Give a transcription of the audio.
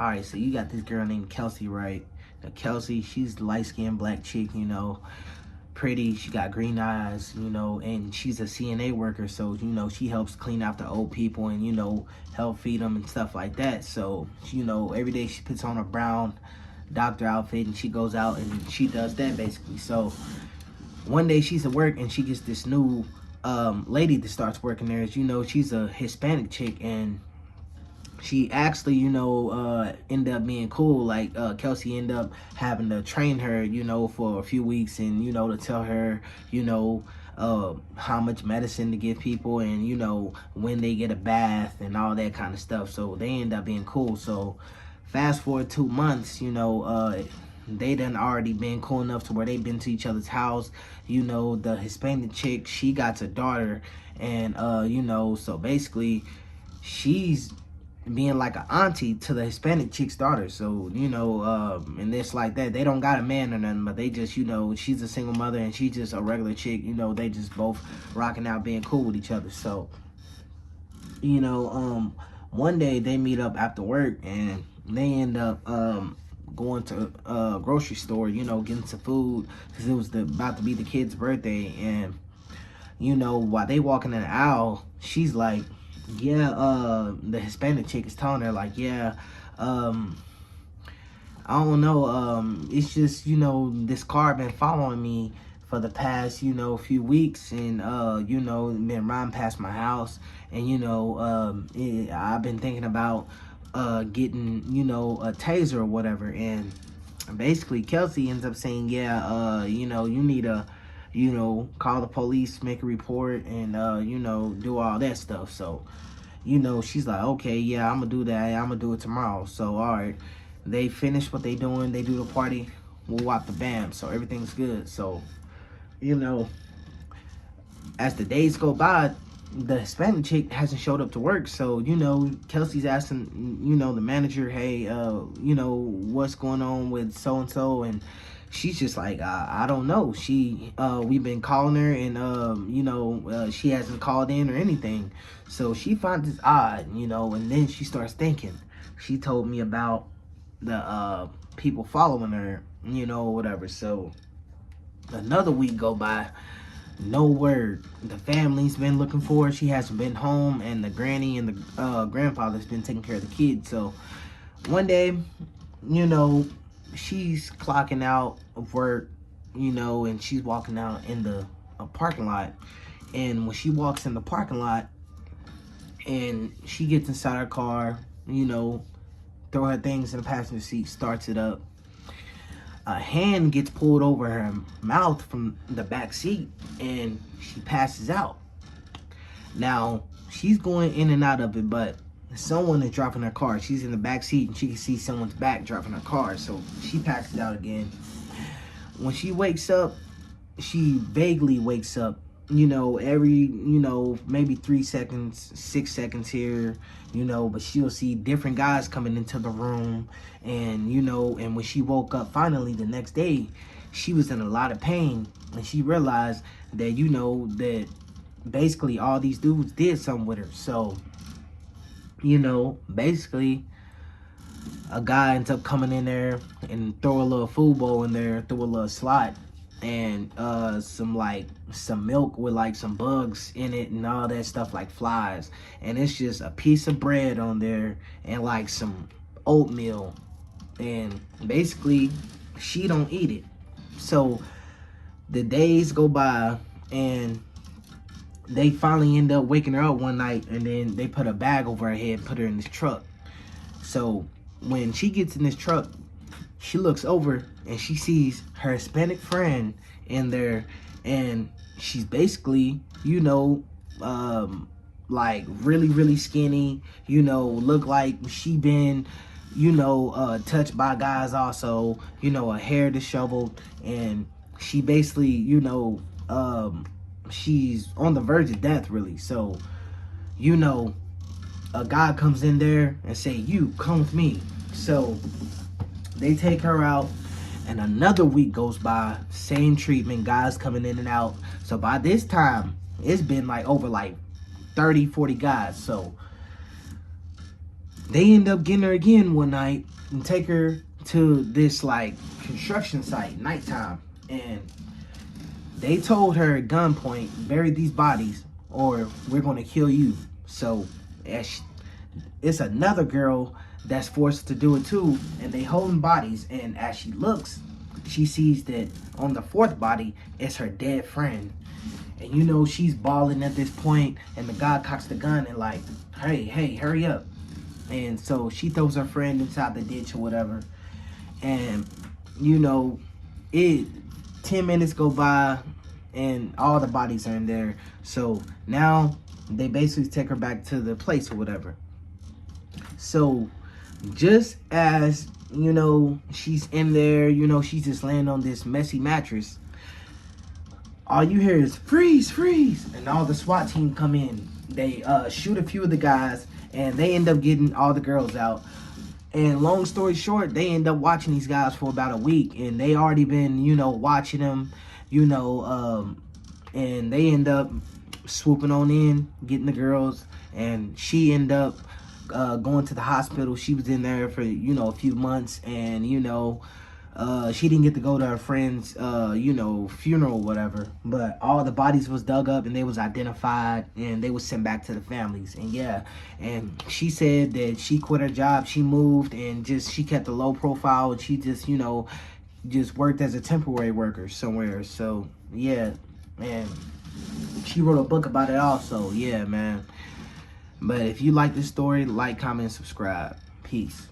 All right, so you got this girl named Kelsey, right? Now, Kelsey, she's light-skinned black chick, pretty. She got green eyes, and she's a CNA worker. So, she helps clean out the old people and, help feed them and stuff like that. So, every day she puts on a brown doctor outfit and she goes out and she does that basically. So, one day she's at work and she gets this new lady that starts working there. As she's a Hispanic chick, and she actually, ended up being cool. Like, Kelsey ended up having to train her, for a few weeks, and, to tell her, how much medicine to give people, and, when they get a bath and all that kind of stuff. So they end up being cool. So fast forward 2 months, they done already been cool enough to where they've been to each other's house. The Hispanic chick, she got a daughter, and, so basically she's being like an auntie to the Hispanic chick's daughter. So, and it's like that. They don't got a man or nothing, but they just, she's a single mother and she's just a regular chick. They just both rocking out, being cool with each other. So, one day they meet up after work and they end up going to a grocery store, getting some food because it was about to be the kid's birthday. And, while they walking in the aisle, she's like, the Hispanic chick is telling her, like, I don't know, it's just, this car been following me for the past, few weeks, and, been riding past my house, and, I've been thinking about, getting, a taser or whatever. And basically Kelsey ends up saying, you need to, call the police, make a report, and, do all that stuff. So, she's like, okay, yeah, I'm gonna do that. I'm gonna do it tomorrow. So, all right, they finish what they doing. They do the party. We'll whop the bam. So everything's good. So, as the days go by, the Hispanic chick hasn't showed up to work. So, Kelsey's asking, the manager, hey, what's going on with so-and-so? And she's just like, I don't know. We've been calling her, and, she hasn't called in or anything. So she finds this odd, and then she starts thinking. She told me about the people following her, whatever. So another week go by, no word. The family's been looking for her. She hasn't been home, and the granny and the grandfather's been taking care of the kids. So one day, she's clocking out of work, and she's walking out in the parking lot. And when she walks in the parking lot and she gets inside her car, throw her things in the passenger seat, starts it up, a hand gets pulled over her mouth from the back seat and she passes out. Now, she's going in and out of it, but someone is driving her car. She's in the back seat and she can see someone's back driving her car. So she passes out again. When she wakes up, she vaguely wakes up, every, maybe 3 seconds, 6 seconds here, but she'll see different guys coming into the room. And, and when she woke up finally the next day, she was in a lot of pain. And she realized that, that basically all these dudes did something with her. So, basically a guy ends up coming in there and throw a little food bowl in there, throw a little slot, and some milk with like some bugs in it and all that stuff, like flies. And it's just a piece of bread on there and like some oatmeal. And basically she don't eat it. So the days go by and they finally end up waking her up one night, and then they put a bag over her head, put her in this truck. So when she gets in this truck, she looks over and she sees her Hispanic friend in there, and she's basically, like really, really skinny, look like she been, touched by guys also, her hair disheveled, and she basically, she's on the verge of death, really. So, a guy comes in there and say, you come with me. So they take her out, and another week goes by, same treatment, guys coming in and out. So by this time, it's been like over like 30, 40 guys. So They end up getting her again one night and take her to this like construction site, nighttime. And they told her at gunpoint, bury these bodies or we're gonna kill you. So it's another girl that's forced to do it too, and they holding bodies, and as she looks, she sees that on the fourth body is her dead friend. And you know she's bawling at this point, and the guy cocks the gun and like, hey, hurry up. And so she throws her friend inside the ditch or whatever. And you know, 10 minutes go by and all the bodies are in there. So now they basically take her back to the place or whatever. So just as, you know, she's in there, you know, she's just laying on this messy mattress, all you hear is freeze, freeze, and all the SWAT team come in. They shoot a few of the guys, and they end up getting all the girls out. And long story short, they end up watching these guys for about a week, and they already been, you know, watching them, you know, and they end up swooping on in, getting the girls, and she end up going to the hospital. She was in there for, you know, a few months, and, you know, she didn't get to go to her friend's, you know, funeral or whatever, but all the bodies was dug up and they was identified and they was sent back to the families. And yeah, and she said that she quit her job, she moved, and just, she kept a low profile, and she just, you know, just worked as a temporary worker somewhere. So yeah, and she wrote a book about it also. Yeah, man. But if you like this story, like, comment, subscribe. Peace.